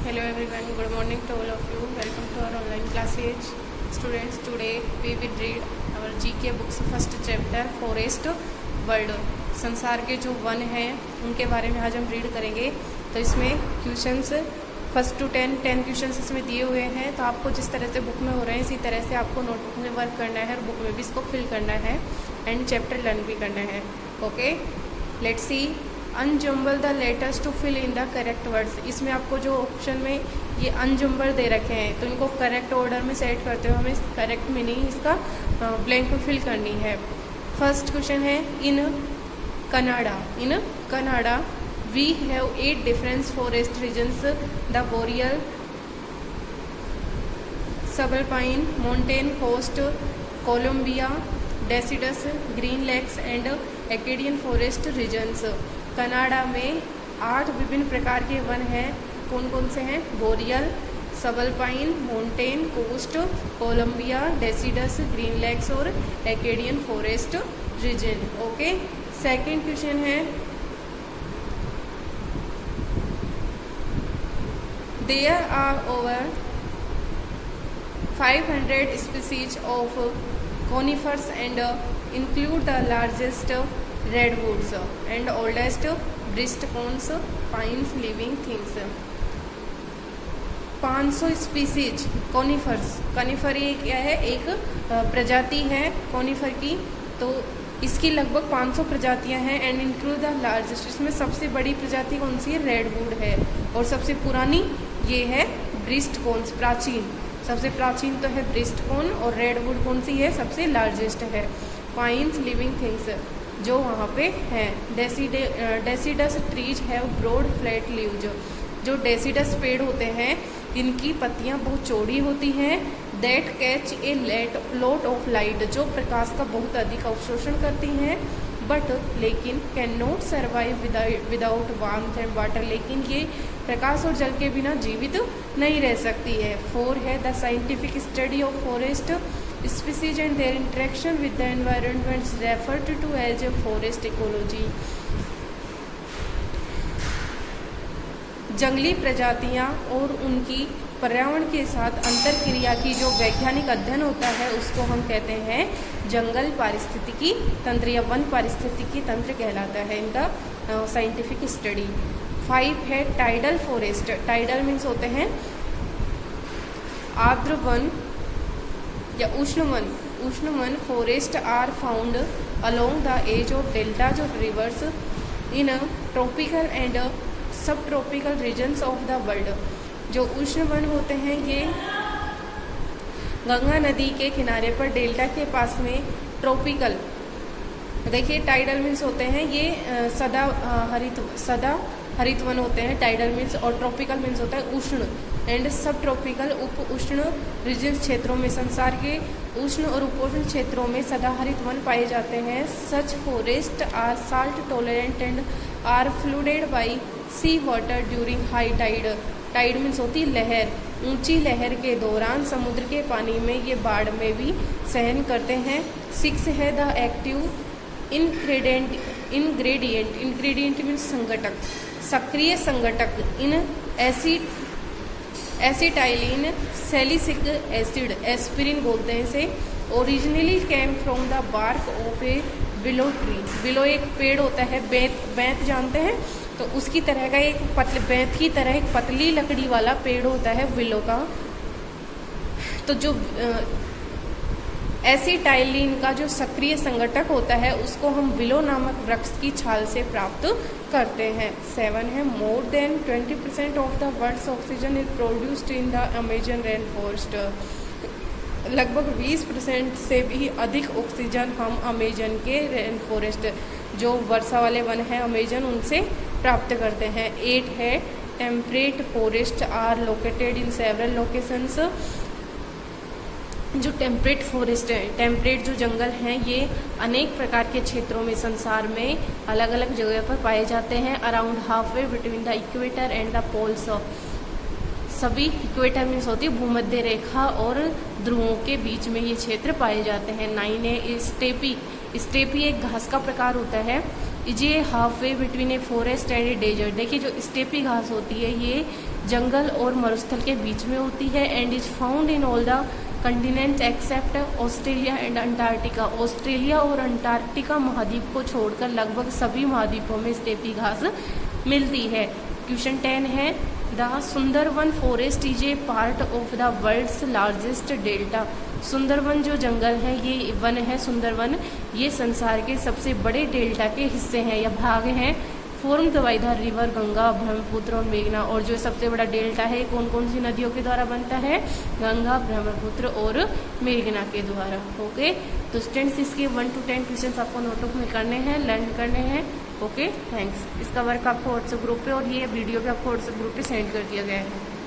Hello everyone, good morning to all of you. Welcome to our online classes. Students, today we will read our GK books first chapter Forest World. संसार के जो one हैं उनके बारे में आज हम रीड करेंगे। तो इसमें क्वेश्चंस फर्स्ट टू 10 क्वेश्चंस इसमें दिए हुए हैं। तो आपको जिस तरह से बुक में हो रहे हैं इसी तरह से आपको नोटबुक में वर्क करना है और बुक में भी इसको फिल करना है एंड चैप्टर लर्न भी करना है। Okay, let's see unjumble the letters to fill in the correct words. इसमें आपको जो ऑप्शन में ये अनजम्बल दे रखे हैं तो इनको करेक्ट ऑर्डर में सेट करते हुए हमें करेक्ट मीनिंग इसका ब्लैंक में फिल करनी है। फर्स्ट क्वेश्चन है in Canada we have 8 different forest regions the boreal, subalpine, mountain coast, Columbia, deciduous, green lakes and Acadian forest regions. Canada में 8 विभिन्न प्रकार के वन हैं। कौन कौन से हैं? Boreal, subalpine, mountain coast, Columbia, deciduous, green lakes और Acadian forest region. Okay, second question है there are over 500 species of conifers and include the largest redwoods and oldest brisk cones, pines, living things। 500 species conifer ये क्या है? एक प्रजाति है conifer की। तो इसकी लगभग 500 प्रजातियां हैं एंड इंक्लूड द लार्जेस्ट। इसमें सबसे बड़ी प्रजाति कौन सी है? रेडवुड है। और सबसे पुरानी ये है ब्रिस्ट कोन्स, प्राचीन। सबसे प्राचीन तो है ब्रिस्ट कोन और रेडवुड कौन सी है? सबसे लार्जेस्ट है। पाइन्स, लिविंग थिंग्स जो वहाँ पे हैं। Deciduous trees have broad flat leaves. जो डेसिडस पेड़ होते हैं इनकी पत्तियाँ बहुत चौड़ी होती हैं। That catch a lot of light, जो प्रकाश का बहुत अधिक अवशोषण करती हैं। बट लेकिन can not survive without warmth and water, लेकिन ये प्रकाश और जल के बिना जीवित नहीं रह सकती है। 4 है the scientific study of forest species and their interaction with the environment referred to as a forest ecology. जंगली प्रजातियां और उनकी पर्यावरण के साथ अंतर क्रिया की जो वैज्ञानिक अध्ययन होता है उसको हम कहते हैं जंगल पारिस्थितिकी तंत्र या वन पारिस्थितिकी तंत्र कहलाता है इनका साइंटिफिक स्टडी। 5 है टाइडल फॉरेस्ट। टाइडल मीन्स होते हैं आर्द्र वन या उष्ण वन forest are found along the edge of deltas of rivers in tropical and subtropical regions of the world. जो उष्ण वन होते हैं ये गंगा नदी के किनारे पर डेल्टा के पास में ट्रॉपिकल, देखिए टाइडल मीन्स होते हैं ये सदा हरित वन होते हैं टाइडल मीन्स, और ट्रॉपिकल मीन्स होता है उष्ण एंड सब ट्रॉपिकल उप उष्ण रीजन क्षेत्रों में। संसार के उष्ण और उपोष्ण क्षेत्रों में सदाहरित वन पाए जाते हैं। Such forest are salt tolerant and are flooded by sea water during high tide. Tide means होती लहर, ऊंची लहर के दौरान समुद्र के पानी में ये बाढ़ में भी सहन करते हैं। 6 है द एक्टिव इंग्रेडिएंट मीन्स संगठक, सक्रिय संगठक in acetyl salicylic acid, aspirin बोलते हैं इसे। Originally came from the bark of a willow tree. Willow एक पेड़ होता है, बेंत जानते हैं? तो उसकी तरह का एक बेंत की तरह एक पतली लकड़ी वाला पेड़ होता है विलो का। तो जो एसिटाइलिन का जो सक्रिय संगठक होता है उसको हम विलो नामक वृक्ष की छाल से प्राप्त करते हैं। 7 है more than 20% of the world's oxygen is produced in the Amazon rain forest. लगभग 20% से भी अधिक ऑक्सीजन हम अमेजन के रेन फॉरेस्ट जो वर्षा वाले वन हैं अमेजन उनसे प्राप्त करते हैं। 8 है temperate forest are located in several locations. जो टेम्परेट फॉरेस्ट है, टेम्परेट जो जंगल हैं ये अनेक प्रकार के क्षेत्रों में संसार में अलग अलग जगह पर पाए जाते हैं। Around halfway between the equator and the poles. सभी इक्वेटर मीन्स होती है भूमध्य रेखा और ध्रुवों के बीच में ये क्षेत्र पाए जाते हैं। 9 है स्टेपी एक घास का प्रकार होता है। Is a halfway between a forest and a desert. देखिए जो स्टेपी घास होती है ये जंगल और मरुस्थल के बीच में होती है। And is found in all the continents except Australia and Antarctica. Australia और अंटार्कटिका महाद्वीप को छोड़कर लगभग सभी महाद्वीपों में स्टेपी घास मिलती है। क्वेश्चन 10 है the Sundarban forest is a part of the world's largest delta. Sundarban जो जंगल है ये वन है सुंदरवन, ये संसार के सबसे बड़े डेल्टा के हिस्से हैं या भाग हैं। Formed by the river Ganga, Brahmaputra और मेघना। और जो सबसे बड़ा डेल्टा है कौन कौन सी नदियों के द्वारा बनता है? गंगा, ब्रह्मपुत्र और मेघना के द्वारा। ओके, तो स्टूडेंट्स इसके 1 to 10 क्वेश्चन आपको नोटबुक में करने हैं, लर्न करने हैं। Okay, thanks. इसका वर्क आपको व्हाट्सएप ग्रुप पे और ये वीडियो भी आपको व्हाट्सएप ग्रुप पे सेंड कर दिया गया है।